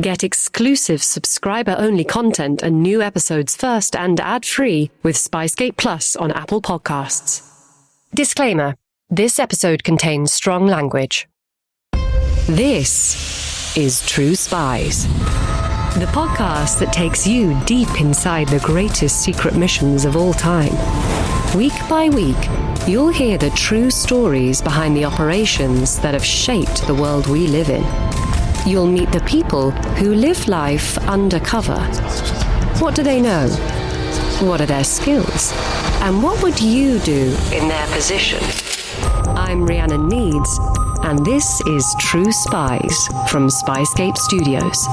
Get exclusive subscriber-only content and new episodes first and ad-free with Spicegate Plus on Apple Podcasts. Disclaimer: this episode contains strong language. This is True Spies, the podcast that takes you deep inside the greatest secret missions of all time. Week by week, you'll hear the true stories behind the operations that have shaped the world we live in. You'll meet the people who live life undercover. What do they know? What are their skills? And what would you do in their position? I'm Rhiannon Needs, and this is True Spies from Spicegate Studios.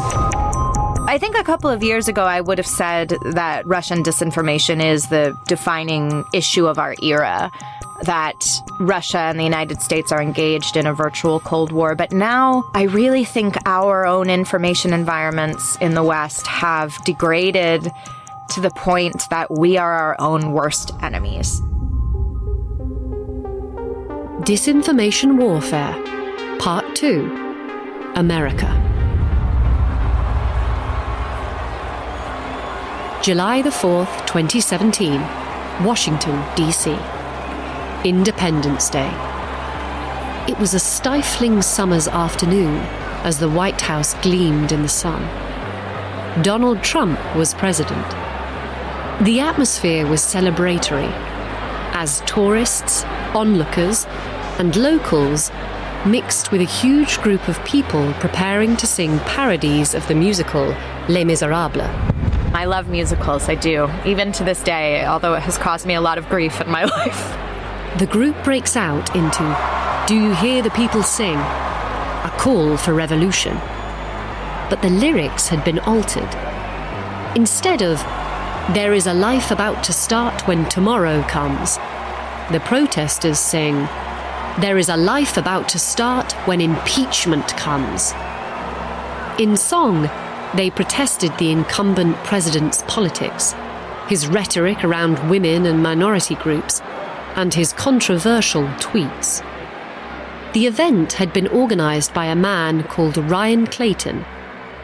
I think a couple of years ago, I would have said that Russian disinformation is the defining issue of our era, that Russia and the United States are engaged in a virtual Cold War. But now I really think our own information environments in the West have degraded to the point that we are our own worst enemies. Disinformation Warfare, Part 2, America. July the 4th, 2017, Washington, D.C. Independence Day. It was a stifling summer's afternoon as the White House gleamed in the sun. Donald Trump was president. The atmosphere was celebratory as tourists, onlookers, and locals mixed with a huge group of people preparing to sing parodies of the musical Les Miserables. I love musicals, I do, even to this day, although it has caused me a lot of grief in my life. The group breaks out into "Do You Hear the People Sing?" a call for revolution. But the lyrics had been altered. Instead of "There is a life about to start when tomorrow comes," the protesters sing "There is a life about to start when impeachment comes." In song, they protested the incumbent president's politics, his rhetoric around women and minority groups, and his controversial tweets. The event had been organised by a man called Ryan Clayton,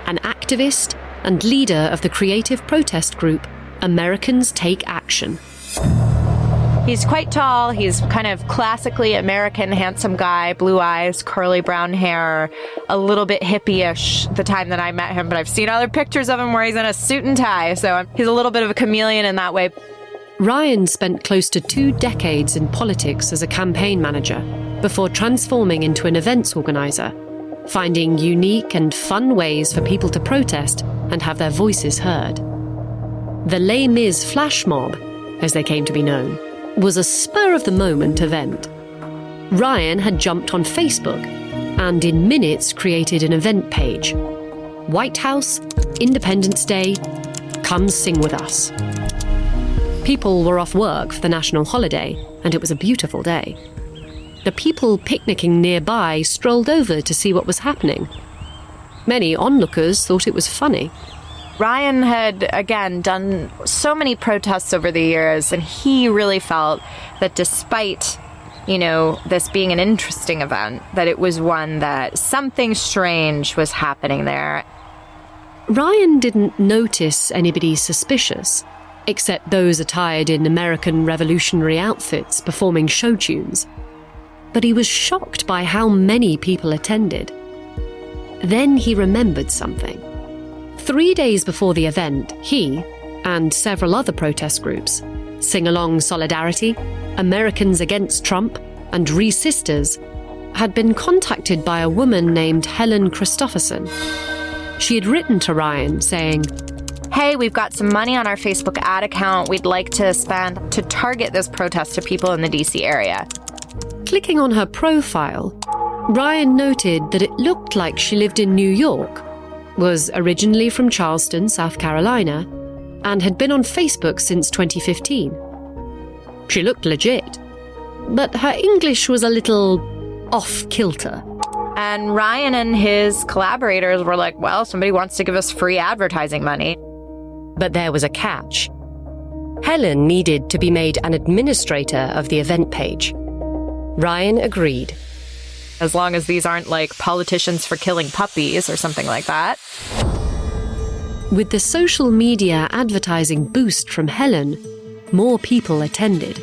an activist and leader of the creative protest group Americans Take Action. He's quite tall. He's kind of classically American, handsome guy, blue eyes, curly brown hair, a little bit hippie-ish the time that I met him, but I've seen other pictures of him where he's in a suit and tie, so he's a little bit of a chameleon in that way. Ryan spent close to 2 decades in politics as a campaign manager before transforming into an events organizer, finding unique and fun ways for people to protest and have their voices heard. The Les Mis flash mob, as they came to be known, was a spur-of-the-moment event. Ryan had jumped on Facebook and in minutes created an event page. White House, Independence Day, come sing with us. People were off work for the national holiday, and it was a beautiful day. The people picnicking nearby strolled over to see what was happening. Many onlookers thought it was funny. Ryan had, again, done so many protests over the years, and he really felt that despite, this being an interesting event, that it was one that something strange was happening there. Ryan didn't notice anybody suspicious, except those attired in American revolutionary outfits performing show tunes. But he was shocked by how many people attended. Then he remembered something. 3 days before the event, he, and several other protest groups, Sing Along Solidarity, Americans Against Trump, and Re-Sisters, had been contacted by a woman named Helen Christopherson. She had written to Ryan saying, "Hey, we've got some money on our Facebook ad account we'd like to spend to target this protest to people in the DC area." Clicking on her profile, Ryan noted that it looked like she lived in New York, was originally from Charleston, South Carolina, and had been on Facebook since 2015. She looked legit, but her English was a little off-kilter. And Ryan and his collaborators were like, well, somebody wants to give us free advertising money. But there was a catch. Helen needed to be made an administrator of the event page. Ryan agreed. As long as these aren't like politicians for killing puppies or something like that. With the social media advertising boost from Helen, more people attended.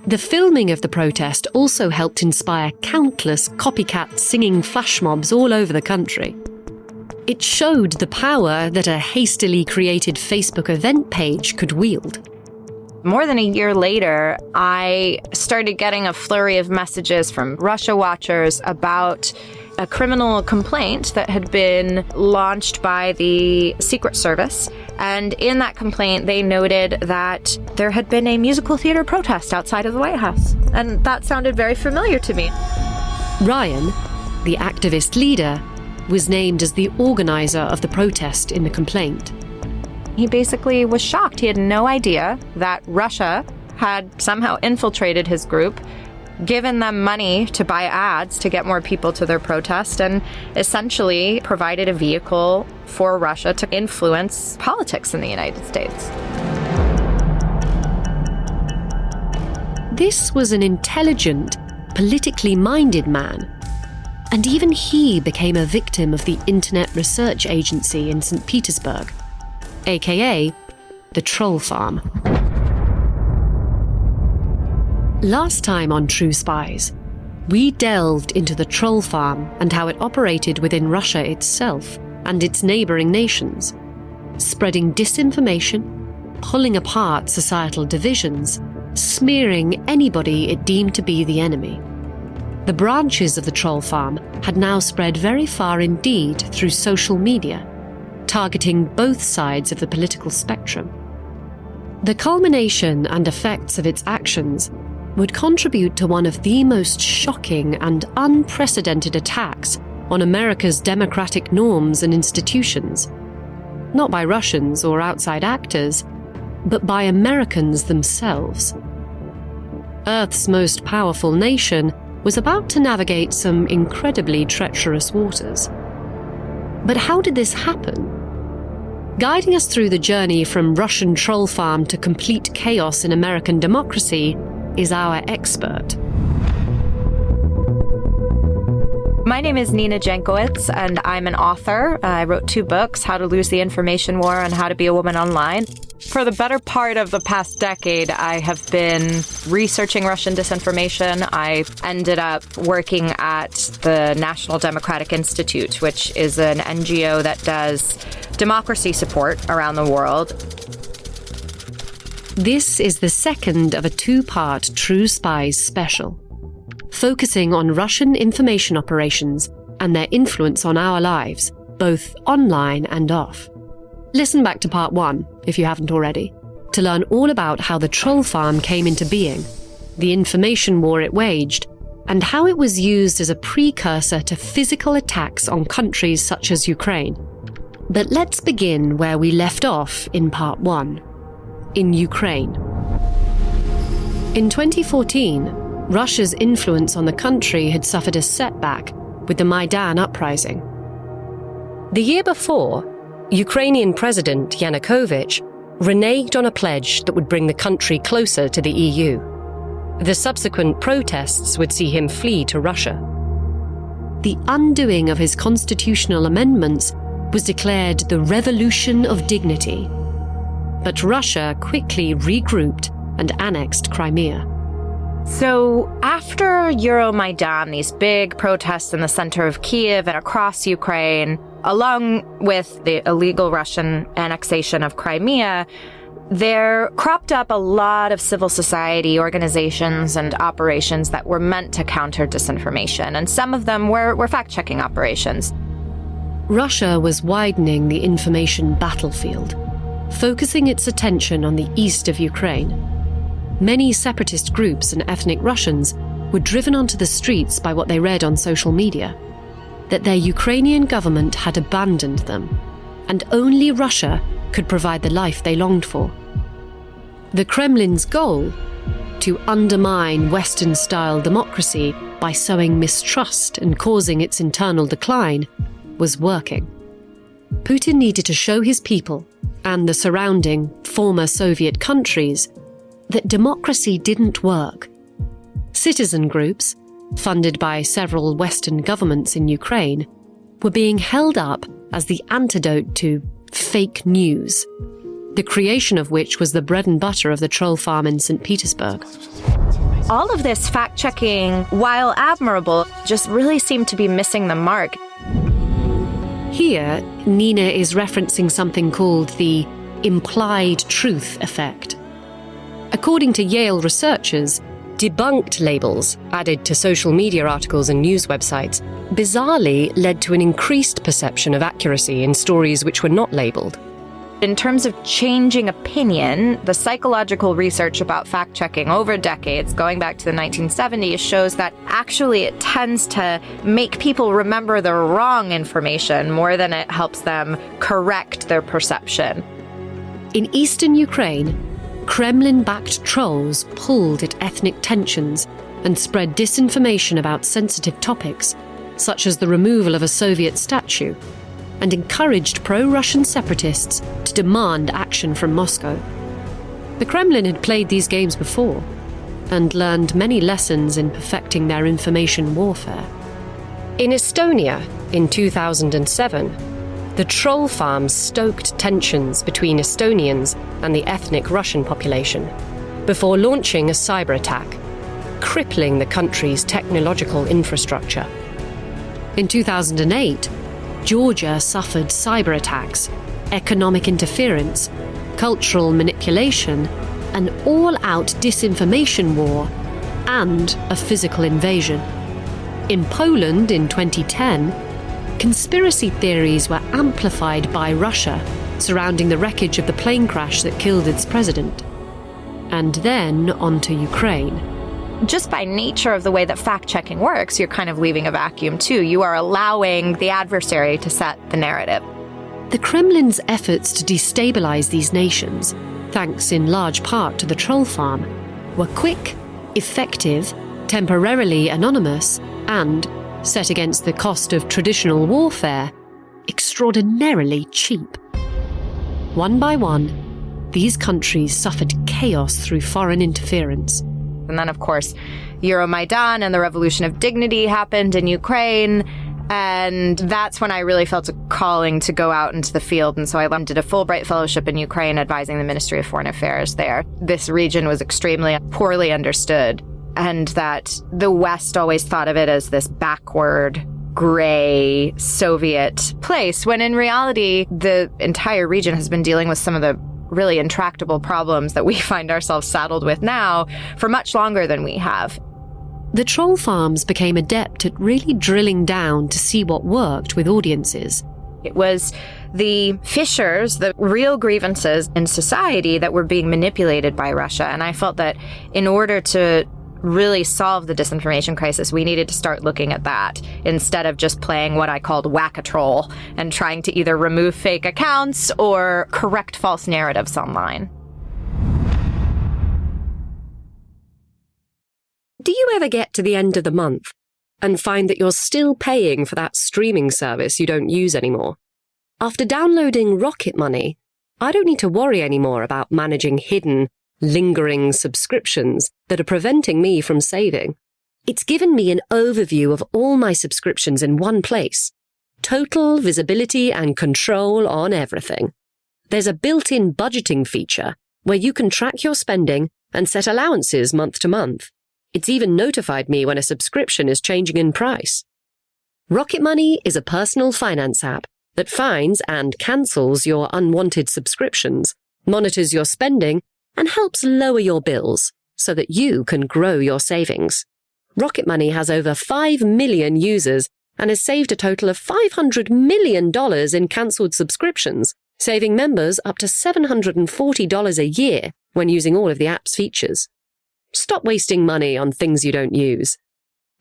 The filming of the protest also helped inspire countless copycat singing flash mobs all over the country. It showed the power that a hastily created Facebook event page could wield. More than a year later, I started getting a flurry of messages from Russia watchers about a criminal complaint that had been launched by the Secret Service. And in that complaint, they noted that there had been a musical theater protest outside of the White House. And that sounded very familiar to me. Ryan, the activist leader, was named as the organizer of the protest in the complaint. He basically was shocked. He had no idea that Russia had somehow infiltrated his group, given them money to buy ads to get more people to their protest, and essentially provided a vehicle for Russia to influence politics in the United States. This was an intelligent, politically minded man, and even he became a victim of the Internet Research Agency in St. Petersburg, aka the Troll Farm. Last time on True Spies, we delved into the Troll Farm and how it operated within Russia itself and its neighbouring nations, spreading disinformation, pulling apart societal divisions, smearing anybody it deemed to be the enemy. The branches of the Troll Farm had now spread very far indeed through social media, targeting both sides of the political spectrum. The culmination and effects of its actions would contribute to one of the most shocking and unprecedented attacks on America's democratic norms and institutions, not by Russians or outside actors, but by Americans themselves. Earth's most powerful nation was about to navigate some incredibly treacherous waters. But how did this happen? Guiding us through the journey from Russian troll farm to complete chaos in American democracy is our expert. My name is Nina Jankowicz, and I'm an author. I wrote 2 books, How to Lose the Information War and How to Be a Woman Online. For the better part of the past decade, I have been researching Russian disinformation. I ended up working at the National Democratic Institute, which is an NGO that does democracy support around the world. This is the second of a 2-part True Spies special, focusing on Russian information operations and their influence on our lives, both online and off. Listen back to part 1, if you haven't already, to learn all about how the troll farm came into being, the information war it waged, and how it was used as a precursor to physical attacks on countries such as Ukraine. But let's begin where we left off in part 1, in Ukraine. In 2014, Russia's influence on the country had suffered a setback with the Maidan uprising. The year before, Ukrainian President Jankowicz reneged on a pledge that would bring the country closer to the EU. The subsequent protests would see him flee to Russia. The undoing of his constitutional amendments was declared the Revolution of Dignity. But Russia quickly regrouped and annexed Crimea. So after Euromaidan, these big protests in the center of Kiev and across Ukraine, along with the illegal Russian annexation of Crimea, there cropped up a lot of civil society organizations and operations that were meant to counter disinformation, and some of them were fact-checking operations. Russia was widening the information battlefield, focusing its attention on the east of Ukraine. Many separatist groups and ethnic Russians were driven onto the streets by what they read on social media, that their Ukrainian government had abandoned them, and only Russia could provide the life they longed for. The Kremlin's goal, to undermine Western-style democracy by sowing mistrust and causing its internal decline, was working. Putin needed to show his people and the surrounding former Soviet countries that democracy didn't work. Citizen groups, funded by several Western governments in Ukraine, were being held up as the antidote to fake news, the creation of which was the bread and butter of the troll farm in St. Petersburg. All of this fact-checking, while admirable, just really seemed to be missing the mark. Here, Nina is referencing something called the implied truth effect. According to Yale researchers, debunked labels added to social media articles and news websites bizarrely led to an increased perception of accuracy in stories which were not labeled. In terms of changing opinion, the psychological research about fact-checking over decades, going back to the 1970s, shows that actually it tends to make people remember the wrong information more than it helps them correct their perception. In eastern Ukraine, Kremlin-backed trolls pulled at ethnic tensions and spread disinformation about sensitive topics, such as the removal of a Soviet statue, and encouraged pro-Russian separatists to demand action from Moscow. The Kremlin had played these games before and learned many lessons in perfecting their information warfare. In Estonia, in 2007, the troll farm stoked tensions between Estonians and the ethnic Russian population before launching a cyber attack, crippling the country's technological infrastructure. In 2008, Georgia suffered cyber attacks, economic interference, cultural manipulation, an all-out disinformation war, and a physical invasion. In Poland in 2010, conspiracy theories were amplified by Russia surrounding the wreckage of the plane crash that killed its president. And then on to Ukraine. Just by nature of the way that fact-checking works, you're kind of leaving a vacuum too. You are allowing the adversary to set the narrative. The Kremlin's efforts to destabilize these nations, thanks in large part to the troll farm, were quick, effective, temporarily anonymous, and, set against the cost of traditional warfare, extraordinarily cheap. One by one, these countries suffered chaos through foreign interference. And then, of course, Euromaidan and the Revolution of Dignity happened in Ukraine. And that's when I really felt a calling to go out into the field. And so I did a Fulbright Fellowship in Ukraine, advising the Ministry of Foreign Affairs there. This region was extremely poorly understood, and that the West always thought of it as this backward, gray Soviet place, when in reality, the entire region has been dealing with some of the really intractable problems that we find ourselves saddled with now for much longer than we have. The troll farms became adept at really drilling down to see what worked with audiences. It was the fissures, the real grievances in society that were being manipulated by Russia. And I felt that in order to really solve the disinformation crisis, we needed to start looking at that instead of just playing what I called whack-a-troll and trying to either remove fake accounts or correct false narratives online. Do you ever get to the end of the month and find that you're still paying for that streaming service you don't use anymore? After downloading Rocket Money, I don't need to worry anymore about managing hidden, lingering subscriptions that are preventing me from saving. It's given me an overview of all my subscriptions in one place. Total visibility and control on everything. There's a built-in budgeting feature where you can track your spending and set allowances month to month. It's even notified me when a subscription is changing in price. Rocket Money is a personal finance app that finds and cancels your unwanted subscriptions, monitors your spending, and helps lower your bills so that you can grow your savings. Rocket Money has over 5 million users and has saved a total of $500 million in cancelled subscriptions, saving members up to $740 a year when using all of the app's features. Stop wasting money on things you don't use.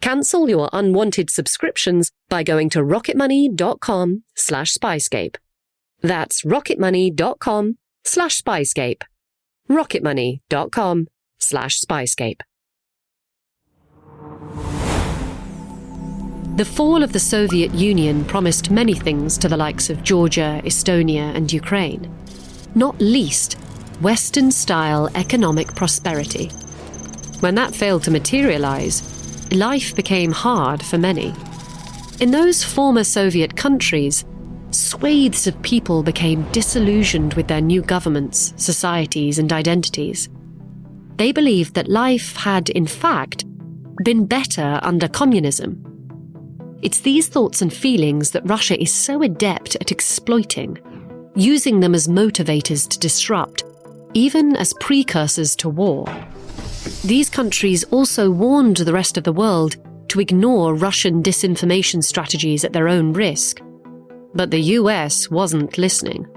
Cancel your unwanted subscriptions by going to rocketmoney.com/spyscape. That's rocketmoney.com/spyscape. rocketmoney.com/spyscape. The fall of the Soviet Union promised many things to the likes of Georgia, Estonia, and Ukraine. Not least, Western-style economic prosperity. When that failed to materialize, life became hard for many. In those former Soviet countries, swathes of people became disillusioned with their new governments, societies, and identities. They believed that life had, in fact, been better under communism. It's these thoughts and feelings that Russia is so adept at exploiting, using them as motivators to disrupt, even as precursors to war. These countries also warned the rest of the world to ignore Russian disinformation strategies at their own risk. But the US wasn't listening.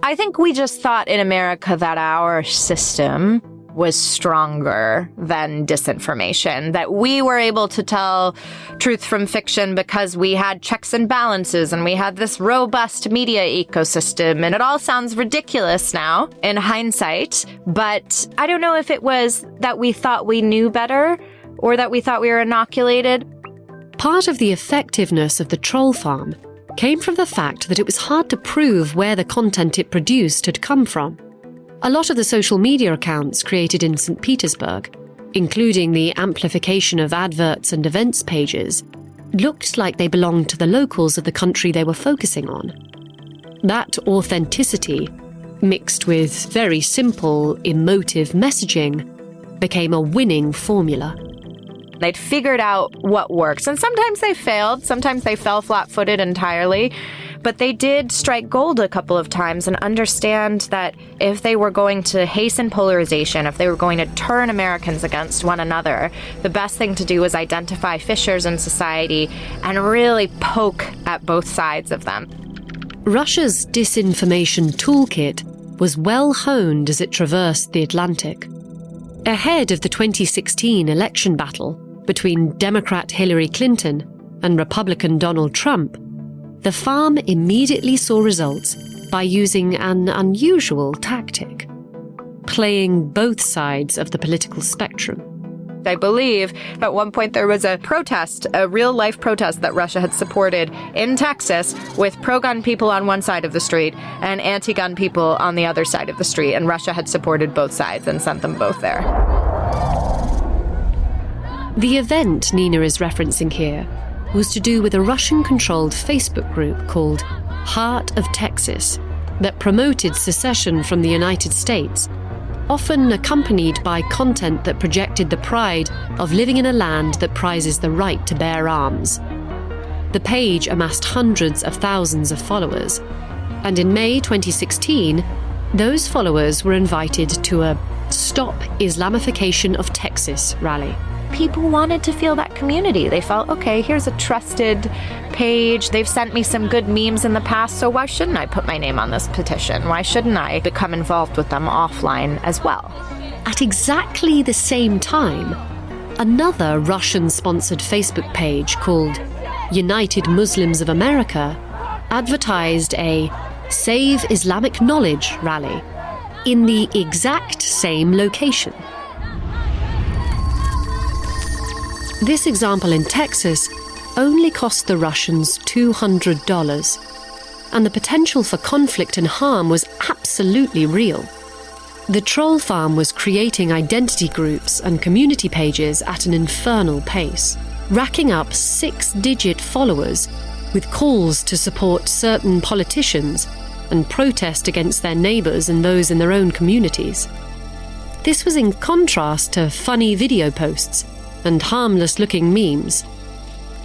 I think we just thought in America that our system was stronger than disinformation, that we were able to tell truth from fiction because we had checks and balances and we had this robust media ecosystem. And it all sounds ridiculous now in hindsight, but I don't know if it was that we thought we knew better or that we thought we were inoculated. Part of the effectiveness of the troll farm came from the fact that it was hard to prove where the content it produced had come from. A lot of the social media accounts created in St. Petersburg, including the amplification of adverts and events pages, looked like they belonged to the locals of the country they were focusing on. That authenticity, mixed with very simple, emotive messaging, became a winning formula. They'd figured out what works, and sometimes they failed, sometimes they fell flat-footed entirely, but they did strike gold a couple of times and understand that if they were going to hasten polarization, if they were going to turn Americans against one another, the best thing to do was identify fissures in society and really poke at both sides of them. Russia's disinformation toolkit was well honed as it traversed the Atlantic. Ahead of the 2016 election battle between Democrat Hillary Clinton and Republican Donald Trump, the farm immediately saw results by using an unusual tactic, playing both sides of the political spectrum. I believe at one point there was a protest, a real-life protest that Russia had supported in Texas with pro-gun people on one side of the street and anti-gun people on the other side of the street, and Russia had supported both sides and sent them both there. The event Nina is referencing here was to do with a Russian-controlled Facebook group called Heart of Texas that promoted secession from the United States, often accompanied by content that projected the pride of living in a land that prizes the right to bear arms. The page amassed hundreds of thousands of followers, and in May 2016, those followers were invited to a Stop Islamification of Texas rally. People wanted to feel that community. They felt, okay, here's a trusted page. They've sent me some good memes in the past, so why shouldn't I put my name on this petition? Why shouldn't I become involved with them offline as well? At exactly the same time, another Russian-sponsored Facebook page called United Muslims of America advertised a Save Islamic Knowledge rally in the exact same location. This example in Texas only cost the Russians $200, and the potential for conflict and harm was absolutely real. The troll farm was creating identity groups and community pages at an infernal pace, racking up 6-digit followers with calls to support certain politicians and protest against their neighbours and those in their own communities. This was in contrast to funny video posts and harmless-looking memes.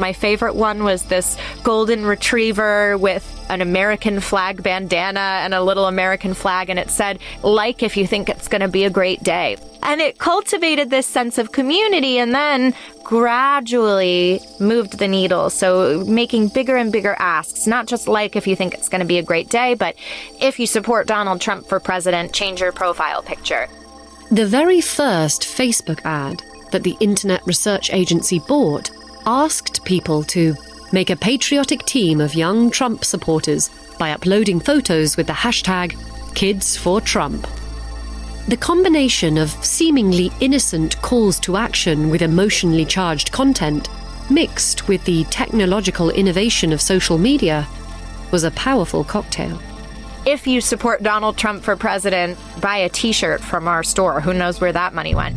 My favorite one was this golden retriever with an American flag bandana and a little American flag, and it said, like if you think it's going to be a great day. And it cultivated this sense of community and then gradually moved the needle. So making bigger and bigger asks, not just like if you think it's going to be a great day, but if you support Donald Trump for president, change your profile picture. The very first Facebook ad that the Internet Research Agency bought asked people to make a patriotic team of young Trump supporters by uploading photos with the hashtag #KidsForTrump. The combination of seemingly innocent calls to action with emotionally charged content, mixed with the technological innovation of social media, was a powerful cocktail. If you support Donald Trump for president, buy a t-shirt from our store. Who knows where that money went?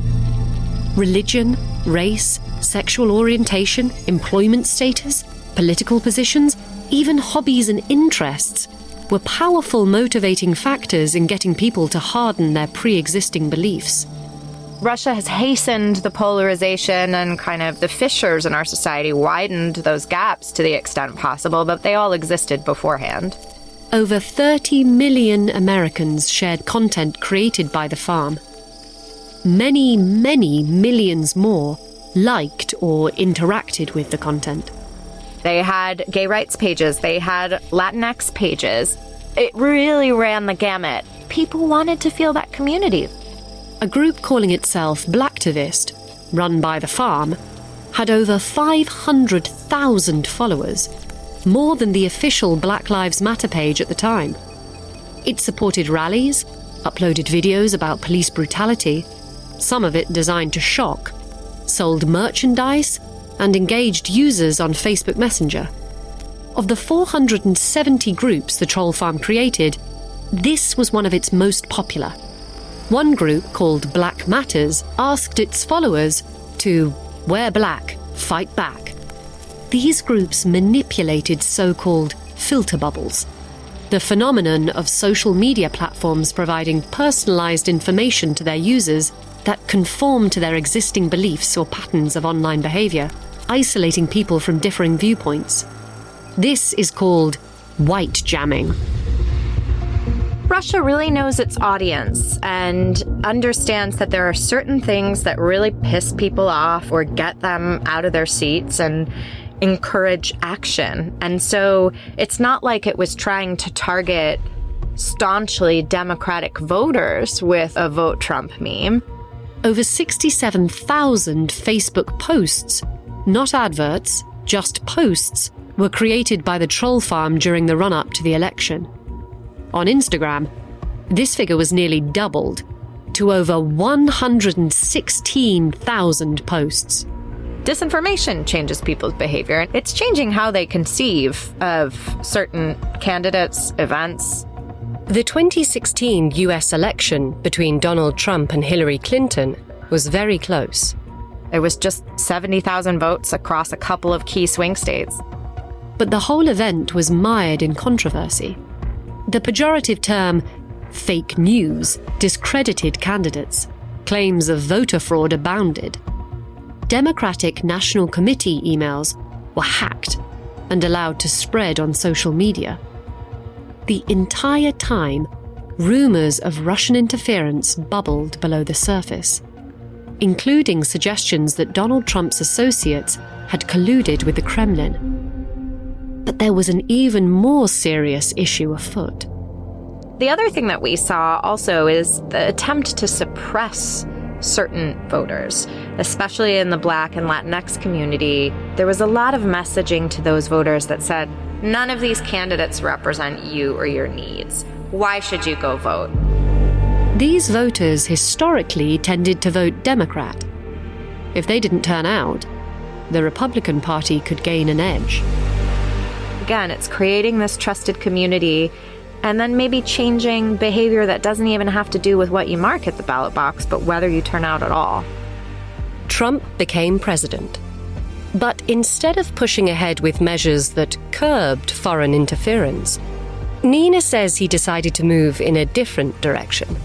Religion, race, sexual orientation, employment status, political positions, even hobbies and interests were powerful motivating factors in getting people to harden their pre-existing beliefs. Russia has hastened the polarization, and kind of the fissures in our society widened those gaps to the extent possible, but they all existed beforehand. Over 30 million Americans shared content created by the farm. Many, many millions more liked or interacted with the content. They had gay rights pages, they had Latinx pages. It really ran the gamut. People wanted to feel that community. A group calling itself Blacktivist, run by the farm, had over 500,000 followers, more than the official Black Lives Matter page at the time. It supported rallies, uploaded videos about police brutality, some of it designed to shock, sold merchandise, and engaged users on Facebook Messenger. Of the 470 groups the troll farm created, this was one of its most popular. One group, called Black Matters, asked its followers to wear black, fight back. These groups manipulated so-called filter bubbles, the phenomenon of social media platforms providing personalized information to their users that conform to their existing beliefs or patterns of online behavior, isolating people from differing viewpoints. This is called white jamming. Russia really knows its audience and understands that there are certain things that really piss people off or get them out of their seats and encourage action. And so it's not like it was trying to target staunchly Democratic voters with a Vote Trump meme. Over 67,000 Facebook posts, not adverts, just posts, were created by the troll farm during the run-up to the election. On Instagram, this figure was nearly doubled to over 116,000 posts. Disinformation changes people's behavior. It's changing how they conceive of certain candidates, events. The 2016 US election between Donald Trump and Hillary Clinton was very close. There was just 70,000 votes across a couple of key swing states. But the whole event was mired in controversy. The pejorative term fake news discredited candidates. Claims of voter fraud abounded. Democratic National Committee emails were hacked and allowed to spread on social media. The entire time, rumors of Russian interference bubbled below the surface, including suggestions that Donald Trump's associates had colluded with the Kremlin. But there was an even more serious issue afoot. The other thing that we saw also is the attempt to suppress certain voters, especially in the Black and Latinx community. There was a lot of messaging to those voters that said, none of these candidates represent you or your needs. Why should you go vote? These voters historically tended to vote Democrat. If they didn't turn out, the Republican Party could gain an edge. Again, it's creating this trusted community and then maybe changing behavior that doesn't even have to do with what you mark at the ballot box, but whether you turn out at all. Trump became president. But instead of pushing ahead with measures that curbed foreign interference, Nina says he decided to move in a different direction.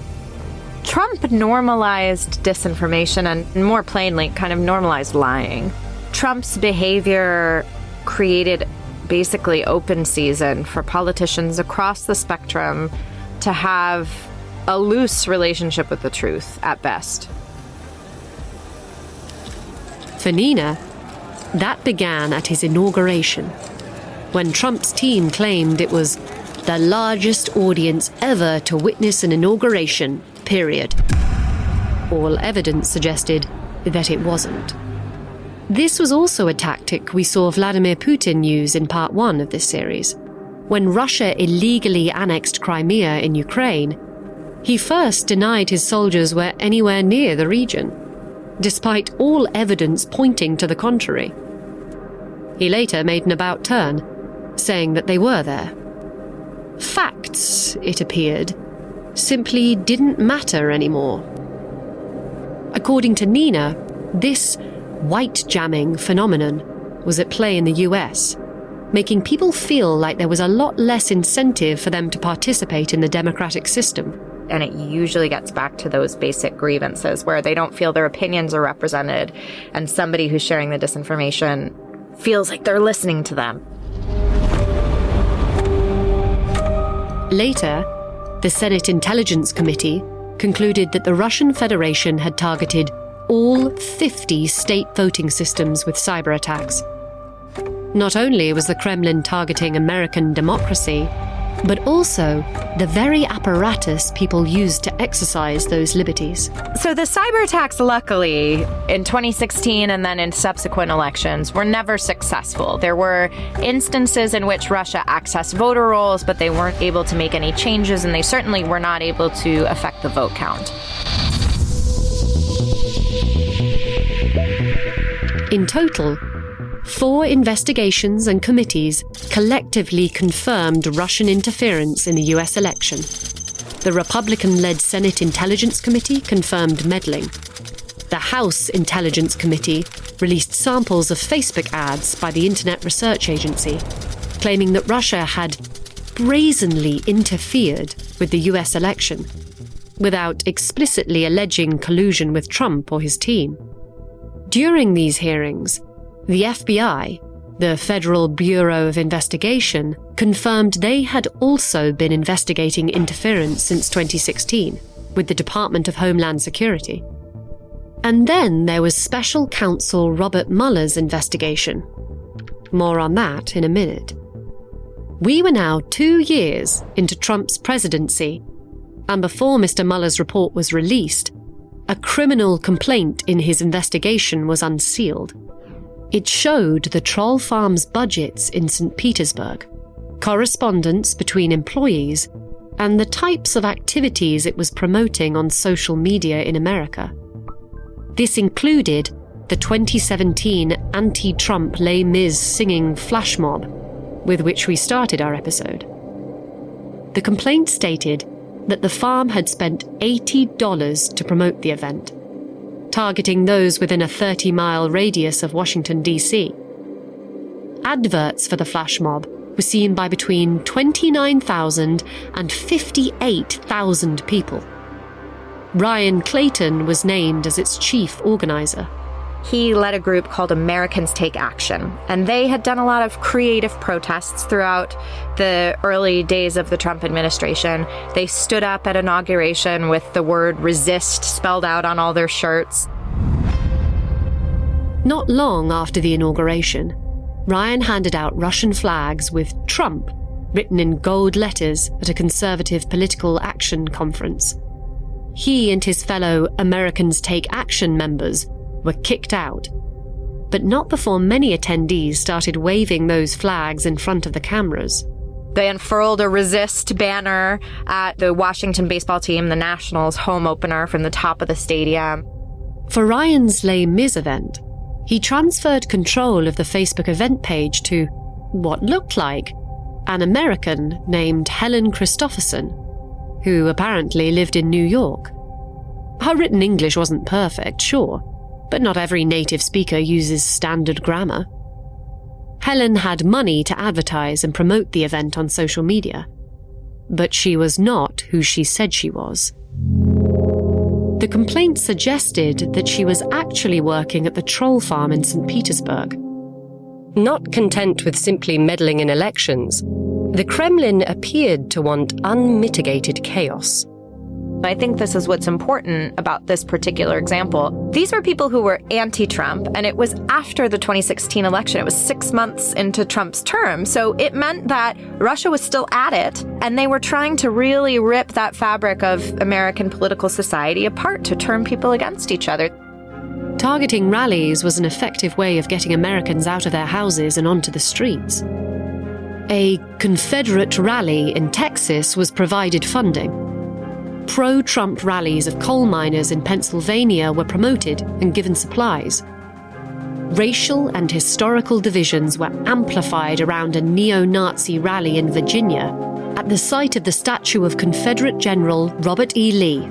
Trump normalized disinformation and, more plainly, kind of normalized lying. Trump's behavior created basically open season for politicians across the spectrum to have a loose relationship with the truth at best. For Nina, that began at his inauguration, when Trump's team claimed it was the largest audience ever to witness an inauguration, period. All evidence suggested that it wasn't. This was also a tactic we saw Vladimir Putin use in part 1 of this series. When Russia illegally annexed Crimea in Ukraine, he first denied his soldiers were anywhere near the region, despite all evidence pointing to the contrary. He later made an about turn, saying that they were there. Facts, it appeared, simply didn't matter anymore. According to Nina, this white jamming phenomenon was at play in the US, making people feel like there was a lot less incentive for them to participate in the democratic system. And it usually gets back to those basic grievances where they don't feel their opinions are represented, and somebody who's sharing the disinformation feels like they're listening to them. Later, the Senate Intelligence Committee concluded that the Russian Federation had targeted all 50 state voting systems with cyber attacks. Not only was the Kremlin targeting American democracy, but also the very apparatus people used to exercise those liberties. So the cyber attacks, luckily, in 2016 and then in subsequent elections, were never successful. There were instances in which Russia accessed voter rolls, but they weren't able to make any changes, and they certainly were not able to affect the vote count. In total, 4 investigations and committees collectively confirmed Russian interference in the US election. The Republican-led Senate Intelligence Committee confirmed meddling. The House Intelligence Committee released samples of Facebook ads by the Internet Research Agency, claiming that Russia had brazenly interfered with the US election, without explicitly alleging collusion with Trump or his team. During these hearings, the FBI, the Federal Bureau of Investigation, confirmed they had also been investigating interference since 2016 with the Department of Homeland Security. And then there was Special Counsel Robert Mueller's investigation. More on that in a minute. We were now 2 years into Trump's presidency, and before Mr. Mueller's report was released, a criminal complaint in his investigation was unsealed. It showed the troll farm's budgets in St. Petersburg, correspondence between employees, and the types of activities it was promoting on social media in America. This included the 2017 anti-Trump Les Mis singing flash mob, with which we started our episode. The complaint stated that the farm had spent $80 to promote the event, targeting those within a 30-mile radius of Washington, D.C. Adverts for the flash mob were seen by between 29,000 and 58,000 people. Ryan Clayton was named as its chief organizer. He led a group called Americans Take Action, and they had done a lot of creative protests throughout the early days of the Trump administration. They stood up at inauguration with the word resist spelled out on all their shirts. Not long after the inauguration, Ryan handed out Russian flags with Trump written in gold letters at a conservative political action conference. He and his fellow Americans Take Action members were kicked out, but not before many attendees started waving those flags in front of the cameras. They unfurled a resist banner at the Washington baseball team, the Nationals' home opener, from the top of the stadium. For Ryan's Les Mis event, he transferred control of the Facebook event page to what looked like an American named Helen Christopherson, who apparently lived in New York. Her written English wasn't perfect, sure, but not every native speaker uses standard grammar. Helen had money to advertise and promote the event on social media, but she was not who she said she was. The complaint suggested that she was actually working at the troll farm in St. Petersburg. Not content with simply meddling in elections, the Kremlin appeared to want unmitigated chaos. I think this is what's important about this particular example. These were people who were anti-Trump, and it was after the 2016 election. It was 6 months into Trump's term. So it meant that Russia was still at it, and they were trying to really rip that fabric of American political society apart to turn people against each other. Targeting rallies was an effective way of getting Americans out of their houses and onto the streets. A Confederate rally in Texas was provided funding. Pro-Trump rallies of coal miners in Pennsylvania were promoted and given supplies. Racial and historical divisions were amplified around a neo-Nazi rally in Virginia at the site of the statue of Confederate General Robert E. Lee,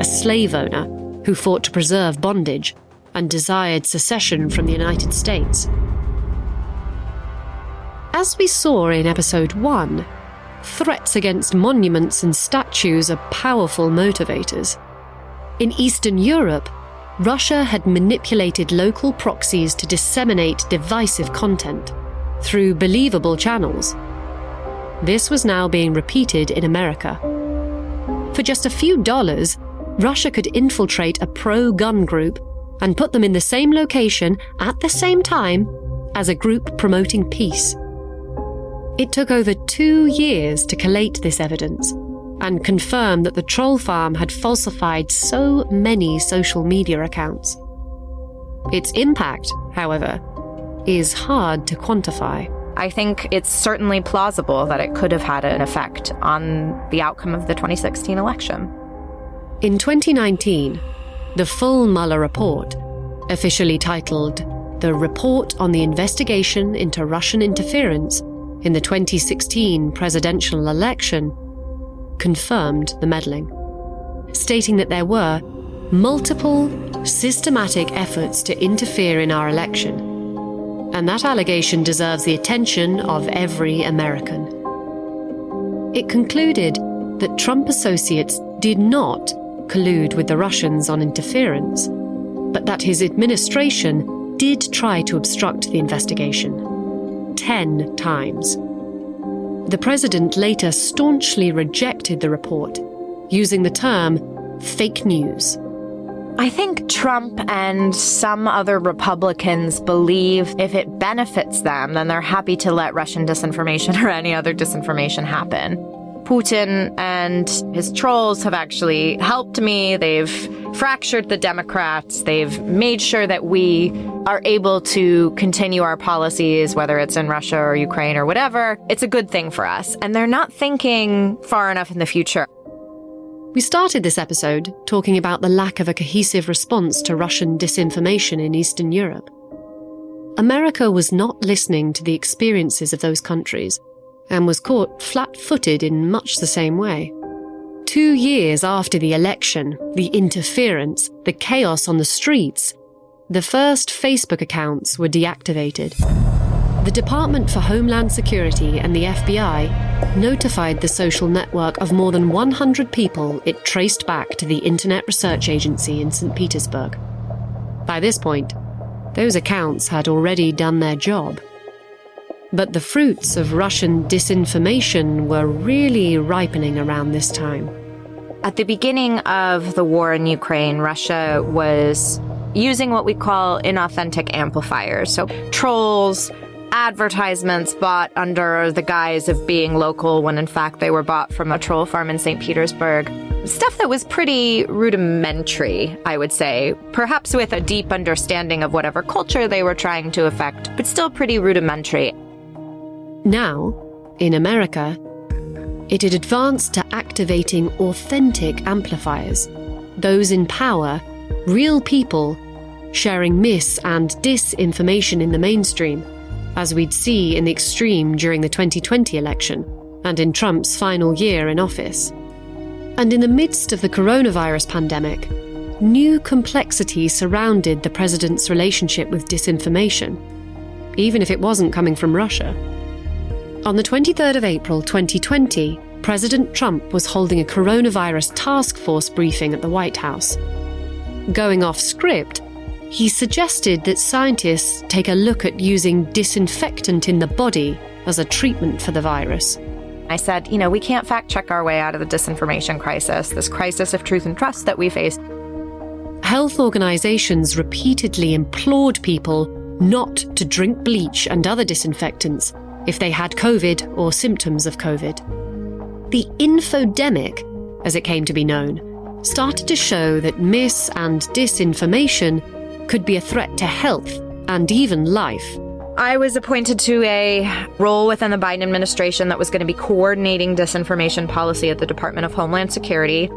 a slave owner who fought to preserve bondage and desired secession from the United States. As we saw in episode 1, threats against monuments and statues are powerful motivators. In Eastern Europe, Russia had manipulated local proxies to disseminate divisive content through believable channels. This was now being repeated in America. For just a few dollars, Russia could infiltrate a pro-gun group and put them in the same location at the same time as a group promoting peace. It took over 2 years to collate this evidence and confirm that the troll farm had falsified so many social media accounts. Its impact, however, is hard to quantify. I think it's certainly plausible that it could have had an effect on the outcome of the 2016 election. In 2019, the full Mueller report, officially titled The Report on the Investigation into Russian Interference in the 2016 presidential election, confirmed the meddling, stating that there were multiple, systematic efforts to interfere in our election, and that allegation deserves the attention of every American. It concluded that Trump associates did not collude with the Russians on interference, but that his administration did try to obstruct the investigation 10 times. The president later staunchly rejected the report, using the term fake news. I think Trump and some other Republicans believe if it benefits them, then they're happy to let Russian disinformation or any other disinformation happen. Putin and his trolls have actually helped me. They've fractured the Democrats. They've made sure that we are able to continue our policies, whether it's in Russia or Ukraine or whatever. It's a good thing for us. And they're not thinking far enough in the future. We started this episode talking about the lack of a cohesive response to Russian disinformation in Eastern Europe. America was not listening to the experiences of those countries and was caught flat-footed in much the same way. 2 years after the election, the interference, the chaos on the streets, the first Facebook accounts were deactivated. The Department for Homeland Security and the FBI notified the social network of more than 100 people it traced back to the Internet Research Agency in St. Petersburg. By this point, those accounts had already done their job. But the fruits of Russian disinformation were really ripening around this time. At the beginning of the war in Ukraine, Russia was using what we call inauthentic amplifiers. So trolls, advertisements bought under the guise of being local when in fact they were bought from a troll farm in St. Petersburg. Stuff that was pretty rudimentary, I would say, perhaps with a deep understanding of whatever culture they were trying to affect, but still pretty rudimentary. Now, in America, it had advanced to activating authentic amplifiers, those in power, real people, sharing mis- and disinformation in the mainstream, as we'd see in the extreme during the 2020 election and in Trump's final year in office. And in the midst of the coronavirus pandemic, new complexity surrounded the president's relationship with disinformation, even if it wasn't coming from Russia. On the 23rd of April 2020, President Trump was holding a coronavirus task force briefing at the White House. Going off script, he suggested that scientists take a look at using disinfectant in the body as a treatment for the virus. I said, we can't fact-check our way out of the disinformation crisis, this crisis of truth and trust that we face. Health organizations repeatedly implored people not to drink bleach and other disinfectants if they had COVID or symptoms of COVID. The infodemic, as it came to be known, started to show that mis- and disinformation could be a threat to health and even life. I was appointed to a role within the Biden administration that was going to be coordinating disinformation policy at the Department of Homeland Security.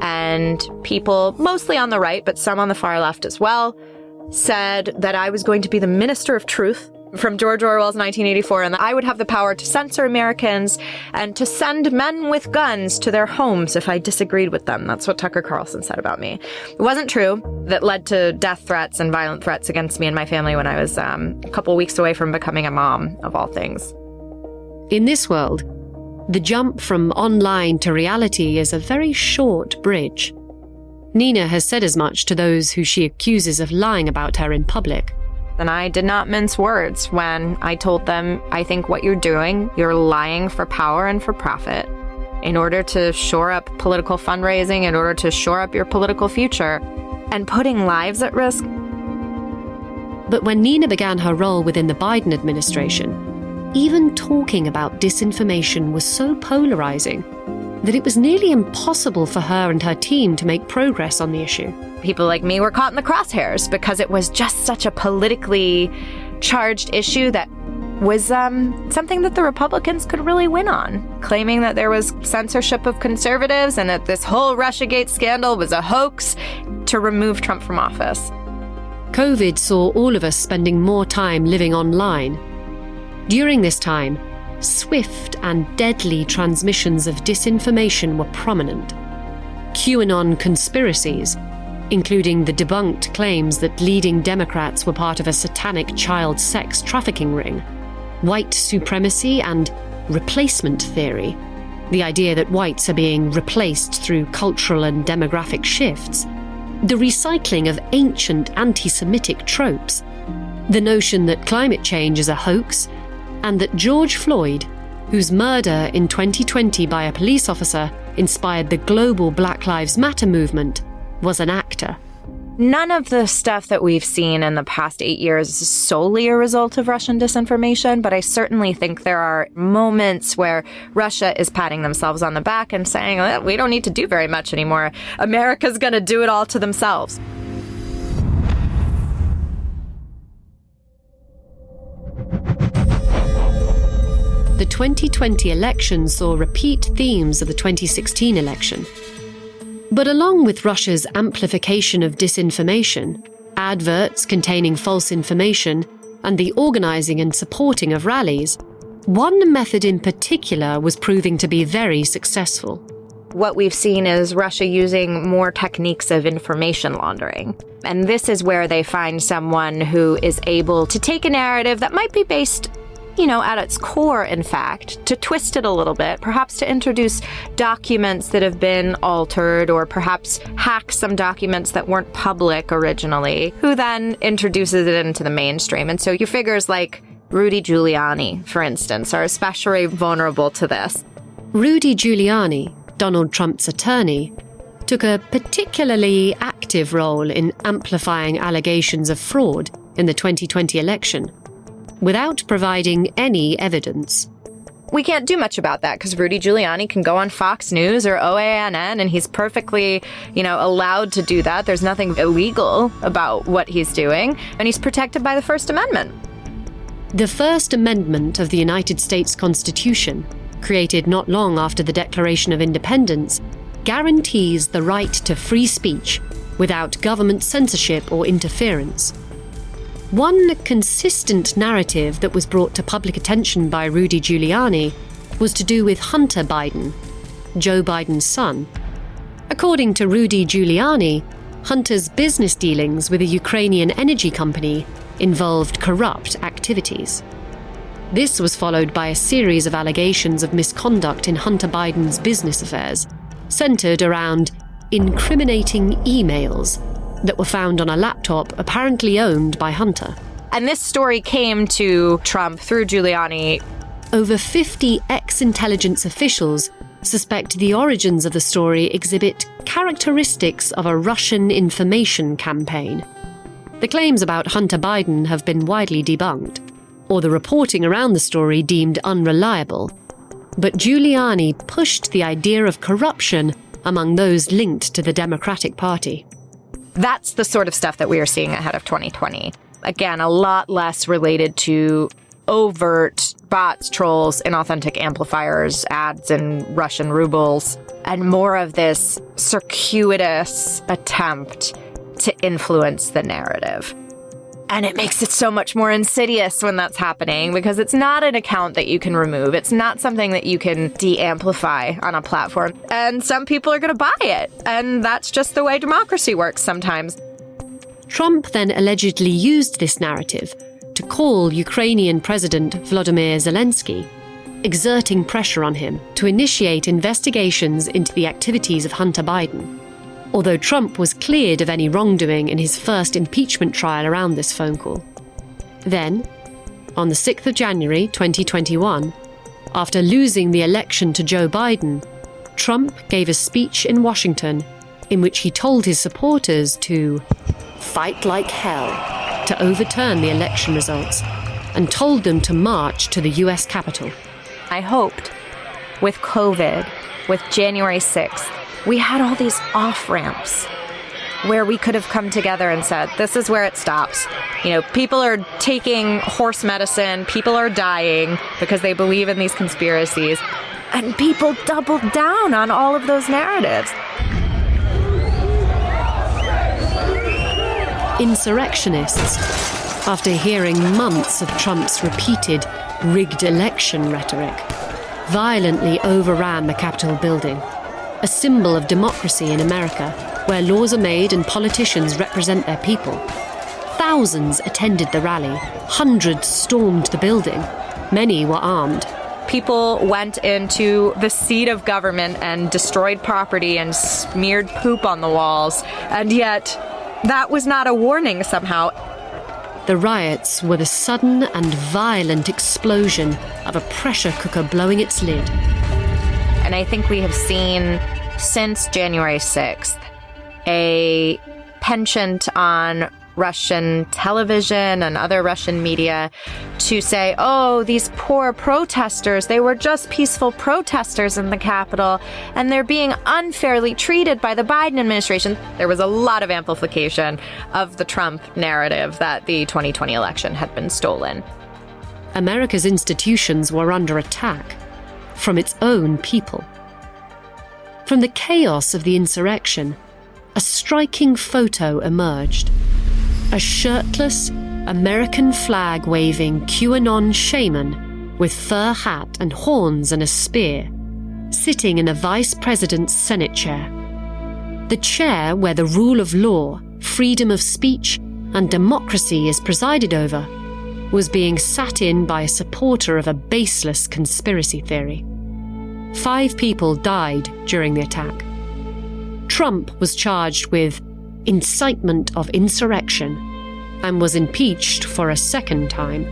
And people, mostly on the right, but some on the far left as well, said that I was going to be the minister of truth from George Orwell's 1984, and that I would have the power to censor Americans and to send men with guns to their homes if I disagreed with them. That's what Tucker Carlson said about me. It wasn't true. That led to death threats and violent threats against me and my family when I was a couple weeks away from becoming a mom, of all things. In this world, the jump from online to reality is a very short bridge. Nina has said as much to those who she accuses of lying about her in public. And I did not mince words when I told them, I think what you're doing, you're lying for power and for profit in order to shore up political fundraising, in order to shore up your political future, and putting lives at risk. But when Nina began her role within the Biden administration, even talking about disinformation was so polarizing that it was nearly impossible for her and her team to make progress on the issue. People like me were caught in the crosshairs because it was just such a politically charged issue that was something that the Republicans could really win on, claiming that there was censorship of conservatives and that this whole Russiagate scandal was a hoax to remove Trump from office. COVID saw all of us spending more time living online. During this time, swift and deadly transmissions of disinformation were prominent. QAnon conspiracies, including the debunked claims that leading Democrats were part of a satanic child sex trafficking ring, white supremacy and replacement theory, the idea that whites are being replaced through cultural and demographic shifts, the recycling of ancient anti-Semitic tropes, the notion that climate change is a hoax, and that George Floyd, whose murder in 2020 by a police officer inspired the global Black Lives Matter movement, was an actor. None of the stuff that we've seen in the past 8 years is solely a result of Russian disinformation, but I certainly think there are moments where Russia is patting themselves on the back and saying, well, we don't need to do very much anymore. America's going to do it all to themselves. The 2020 election saw repeat themes of the 2016 election. But along with Russia's amplification of disinformation, adverts containing false information, and the organising and supporting of rallies, one method in particular was proving to be very successful. What we've seen is Russia using more techniques of information laundering. And this is where they find someone who is able to take a narrative that might be based at its core, in fact, to twist it a little bit, perhaps to introduce documents that have been altered or perhaps hack some documents that weren't public originally, who then introduces it into the mainstream. And so your figures like Rudy Giuliani, for instance, are especially vulnerable to this. Rudy Giuliani, Donald Trump's attorney, took a particularly active role in amplifying allegations of fraud in the 2020 election, without providing any evidence. We can't do much about that because Rudy Giuliani can go on Fox News or OANN and he's perfectly, allowed to do that. There's nothing illegal about what he's doing, and he's protected by the First Amendment. The First Amendment of the United States Constitution, created not long after the Declaration of Independence, guarantees the right to free speech without government censorship or interference. One consistent narrative that was brought to public attention by Rudy Giuliani was to do with Hunter Biden, Joe Biden's son. According to Rudy Giuliani, Hunter's business dealings with a Ukrainian energy company involved corrupt activities. This was followed by a series of allegations of misconduct in Hunter Biden's business affairs, centered around incriminating emails that were found on a laptop apparently owned by Hunter. And this story came to Trump through Giuliani. Over 50 ex-intelligence officials suspect the origins of the story exhibit characteristics of a Russian information campaign. The claims about Hunter Biden have been widely debunked, or the reporting around the story deemed unreliable. But Giuliani pushed the idea of corruption among those linked to the Democratic Party. That's the sort of stuff that we are seeing ahead of 2020. Again, a lot less related to overt bots, trolls, inauthentic amplifiers, ads in Russian rubles, and more of this circuitous attempt to influence the narrative. And it makes it so much more insidious when that's happening because it's not an account that you can remove. It's not something that you can de-amplify on a platform. And some people are going to buy it. And that's just the way democracy works sometimes. Trump then allegedly used this narrative to call Ukrainian President Volodymyr Zelensky, exerting pressure on him to initiate investigations into the activities of Hunter Biden, although Trump was cleared of any wrongdoing in his first impeachment trial around this phone call. Then, on the 6th of January 2021, after losing the election to Joe Biden, Trump gave a speech in Washington in which he told his supporters to fight like hell to overturn the election results and told them to march to the US Capitol. I hoped with COVID, with January 6th, we had all these off-ramps where we could have come together and said, this is where it stops. You know, people are taking horse medicine, people are dying because they believe in these conspiracies, and people doubled down on all of those narratives. Insurrectionists, after hearing months of Trump's repeated rigged election rhetoric, violently overran the Capitol building, a symbol of democracy in America, where laws are made and politicians represent their people. Thousands attended the rally. Hundreds stormed the building. Many were armed. People went into the seat of government and destroyed property and smeared poop on the walls. And yet, that was not a warning somehow. The riots were the sudden and violent explosion of a pressure cooker blowing its lid. And I think we have seen since January 6th a penchant on Russian television and other Russian media to say, oh, these poor protesters, they were just peaceful protesters in the Capitol, and they're being unfairly treated by the Biden administration. There was a lot of amplification of the Trump narrative that the 2020 election had been stolen. America's institutions were under attack from its own people. From the chaos of the insurrection, a striking photo emerged. A shirtless, American flag-waving QAnon shaman with fur hat and horns and a spear, sitting in a vice president's Senate chair. The chair where the rule of law, freedom of speech, and democracy is presided over, was being sat in by a supporter of a baseless conspiracy theory. 5 people died during the attack. Trump was charged with incitement of insurrection and was impeached for a second time.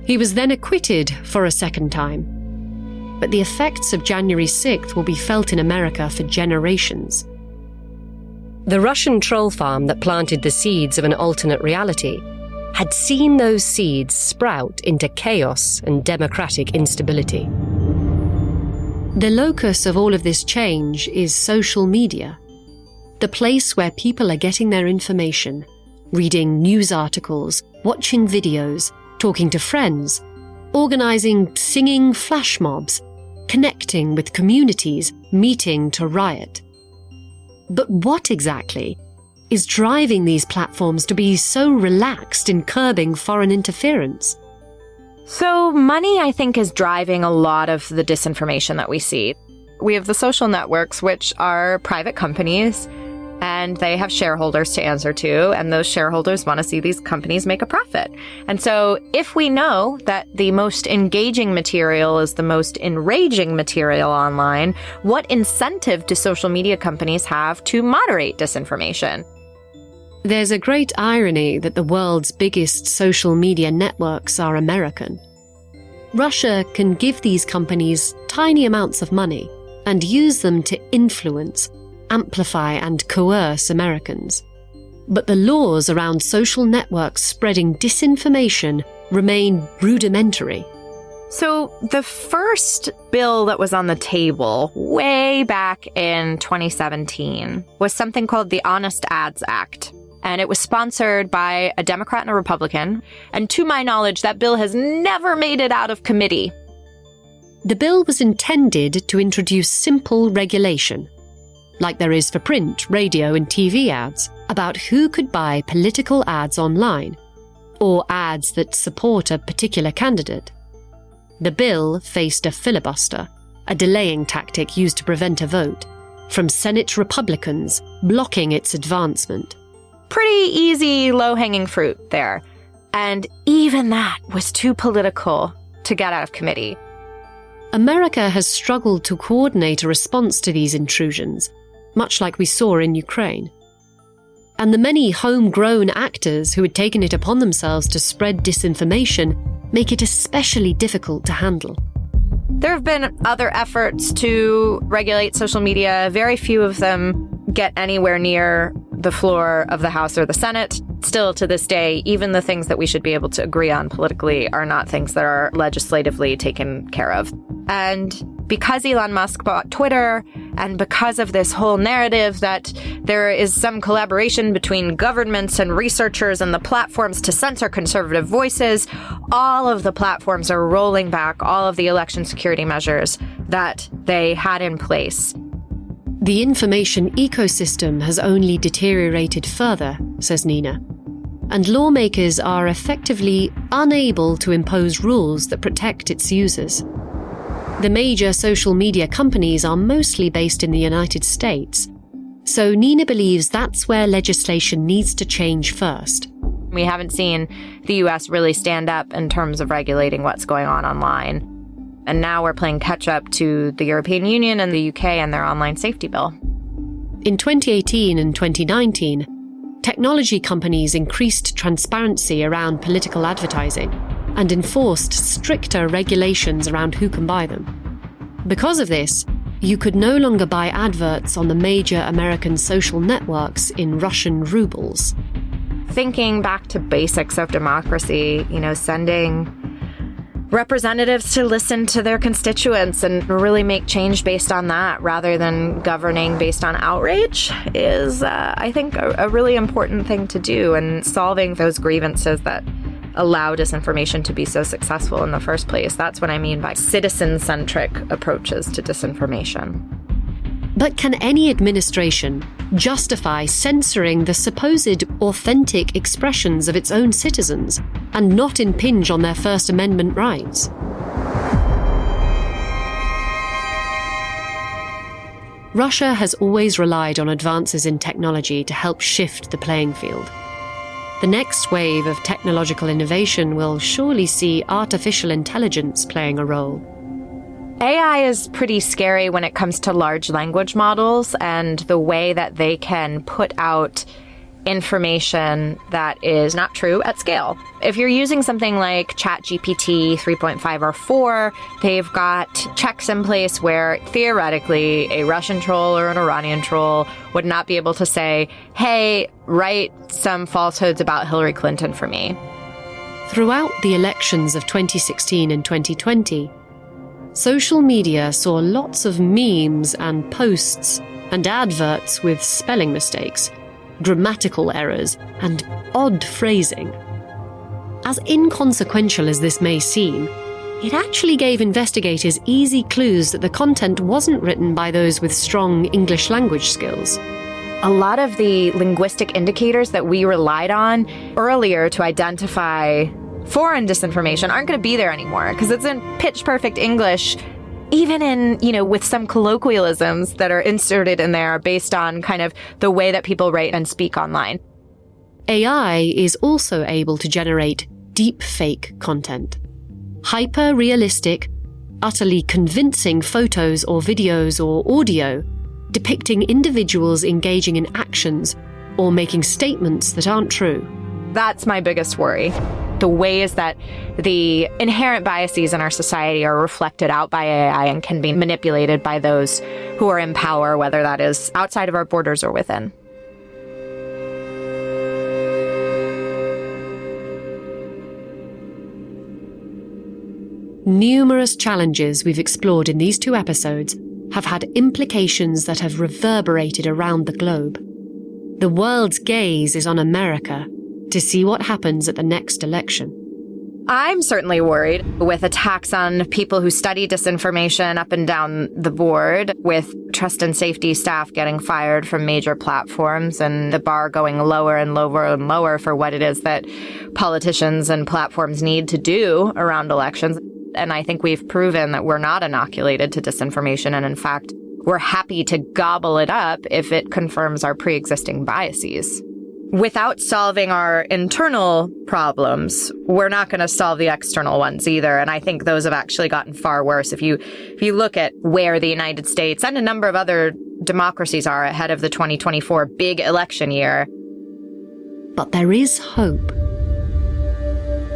He was then acquitted for a second time. But the effects of January 6th will be felt in America for generations. The Russian troll farm that planted the seeds of an alternate reality had seen those seeds sprout into chaos and democratic instability. The locus of all of this change is social media, the place where people are getting their information, reading news articles, watching videos, talking to friends, organizing singing flash mobs, connecting with communities, meeting to riot. But what exactly is driving these platforms to be so relaxed in curbing foreign interference? So money, I think, is driving a lot of the disinformation that we see. We have the social networks, which are private companies, and they have shareholders to answer to, and those shareholders want to see these companies make a profit. And so if we know that the most engaging material is the most enraging material online, what incentive do social media companies have to moderate disinformation? There's a great irony that the world's biggest social media networks are American. Russia can give these companies tiny amounts of money and use them to influence, amplify, and coerce Americans. But the laws around social networks spreading disinformation remain rudimentary. So the first bill that was on the table way back in 2017 was something called the Honest Ads Act. And it was sponsored by a Democrat and a Republican. And to my knowledge, that bill has never made it out of committee. The bill was intended to introduce simple regulation, like there is for print, radio, and TV ads, about who could buy political ads online, or ads that support a particular candidate. The bill faced a filibuster, a delaying tactic used to prevent a vote, from Senate Republicans blocking its advancement. Pretty easy, low-hanging fruit there. And even that was too political to get out of committee. America has struggled to coordinate a response to these intrusions, much like we saw in Ukraine. And the many homegrown actors who had taken it upon themselves to spread disinformation make it especially difficult to handle. There have been other efforts to regulate social media. Very few of them get anywhere near the floor of the House or the Senate. Still, to this day, even the things that we should be able to agree on politically are not things that are legislatively taken care of. And because Elon Musk bought Twitter, and because of this whole narrative that there is some collaboration between governments and researchers and the platforms to censor conservative voices, all of the platforms are rolling back all of the election security measures that they had in place. The information ecosystem has only deteriorated further, says Nina, and lawmakers are effectively unable to impose rules that protect its users. The major social media companies are mostly based in the United States, so Nina believes that's where legislation needs to change first. We haven't seen the US really stand up in terms of regulating what's going on online. And now we're playing catch-up to the European Union and the UK and their online safety bill. In 2018 and 2019, technology companies increased transparency around political advertising and enforced stricter regulations around who can buy them. Because of this, you could no longer buy adverts on the major American social networks in Russian rubles. Thinking back to basics of democracy, sending representatives to listen to their constituents and really make change based on that rather than governing based on outrage is, I think, a really important thing to do, and solving those grievances that allow disinformation to be so successful in the first place. That's what I mean by citizen-centric approaches to disinformation. But can any administration justify censoring the supposed authentic expressions of its own citizens and not impinge on their First Amendment rights? Russia has always relied on advances in technology to help shift the playing field. The next wave of technological innovation will surely see artificial intelligence playing a role. AI is pretty scary when it comes to large language models and the way that they can put out information that is not true at scale. If you're using something like ChatGPT 3.5 or 4, they've got checks in place where theoretically a Russian troll or an Iranian troll would not be able to say, hey, write some falsehoods about Hillary Clinton for me. Throughout the elections of 2016 and 2020, social media saw lots of memes and posts and adverts with spelling mistakes, grammatical errors, and odd phrasing. As inconsequential as this may seem, it actually gave investigators easy clues that the content wasn't written by those with strong English language skills. A lot of the linguistic indicators that we relied on earlier to identify foreign disinformation aren't going to be there anymore because it's in pitch-perfect English, even in, with some colloquialisms that are inserted in there based on kind of the way that people write and speak online. AI is also able to generate deep fake content. Hyper-realistic, utterly convincing photos or videos or audio depicting individuals engaging in actions or making statements that aren't true. That's my biggest worry. The ways that the inherent biases in our society are reflected out by AI and can be manipulated by those who are in power, whether that is outside of our borders or within. Numerous challenges we've explored in these 2 episodes have had implications that have reverberated around the globe. The world's gaze is on America to see what happens at the next election. I'm certainly worried with attacks on people who study disinformation up and down the board, with trust and safety staff getting fired from major platforms and the bar going lower and lower and lower for what it is that politicians and platforms need to do around elections. And I think we've proven that we're not inoculated to disinformation. And in fact, we're happy to gobble it up if it confirms our pre-existing biases. without solving our internal problems, we're not going to solve the external ones either. And I think those have actually gotten far worse. If you look at where the United States and a number of other democracies are ahead of the 2024 big election year. But there is hope.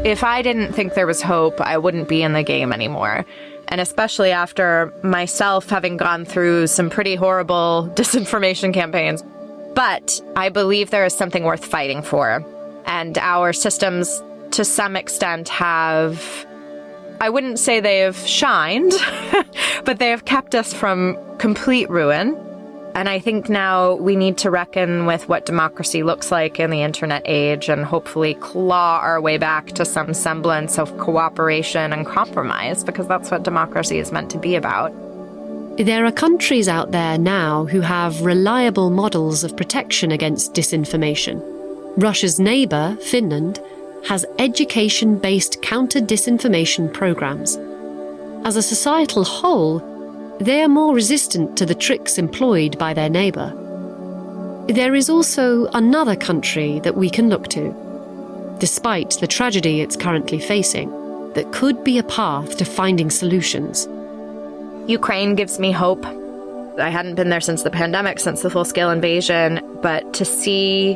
If I didn't think there was hope, I wouldn't be in the game anymore. And especially after myself having gone through some pretty horrible disinformation campaigns. But I believe there is something worth fighting for. And our systems, to some extent, have, I wouldn't say they have shined, but they have kept us from complete ruin. And I think now we need to reckon with what democracy looks like in the internet age and hopefully claw our way back to some semblance of cooperation and compromise, because that's what democracy is meant to be about. There are countries out there now who have reliable models of protection against disinformation. Russia's neighbour, Finland, has education-based counter-disinformation programs. As a societal whole, they are more resistant to the tricks employed by their neighbour. There is also another country that we can look to, despite the tragedy it's currently facing, that could be a path to finding solutions. Ukraine gives me hope. I hadn't been there since the pandemic, since the full-scale invasion, but to see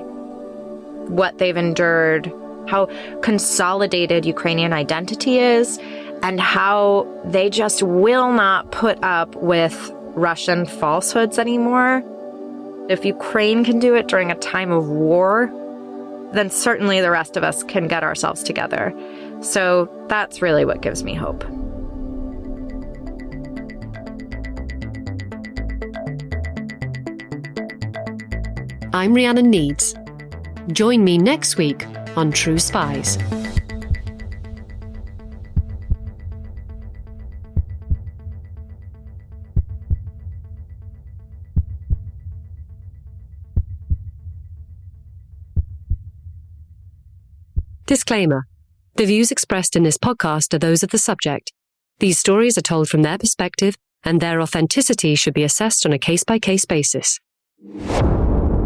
what they've endured, how consolidated Ukrainian identity is, and how they just will not put up with Russian falsehoods anymore. If Ukraine can do it during a time of war, then certainly the rest of us can get ourselves together. So that's really what gives me hope. I'm Rhiannon Needs. Join me next week on True Spies. Disclaimer. The views expressed in this podcast are those of the subject. These stories are told from their perspective, and their authenticity should be assessed on a case-by-case basis.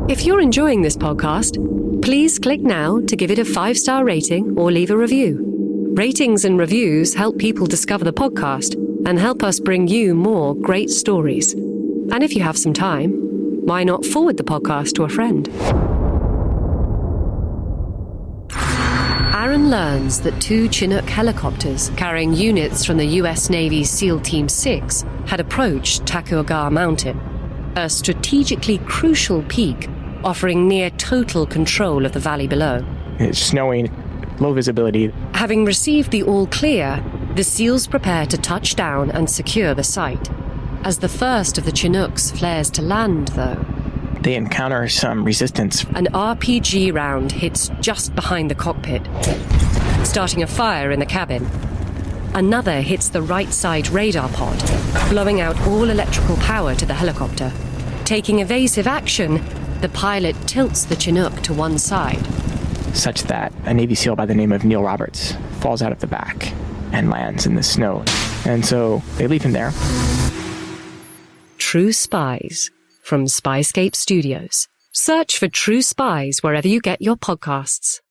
If you're enjoying this podcast, please click now to give it a 5-star rating or leave a review. Ratings and reviews help people discover the podcast and help us bring you more great stories. And if you have some time, why not forward the podcast to a friend? Aaron learns that 2 Chinook helicopters carrying units from the US Navy's SEAL Team 6 had approached Takurgar Mountain, a strategically crucial peak offering near total control of the valley below. It's snowing, low visibility. Having received the all clear, the SEALs prepare to touch down and secure the site. As the first of the Chinooks flares to land, though, They encounter some resistance. an RPG round hits just behind the cockpit, starting a fire in the cabin. Another hits the right side radar pod, blowing out all electrical power to the helicopter. Taking evasive action, the pilot tilts the Chinook to one side. Such that a Navy SEAL by the name of Neil Roberts falls out of the back and lands in the snow. And so they leave him there. True Spies from Spyscape Studios. Search for True Spies wherever you get your podcasts.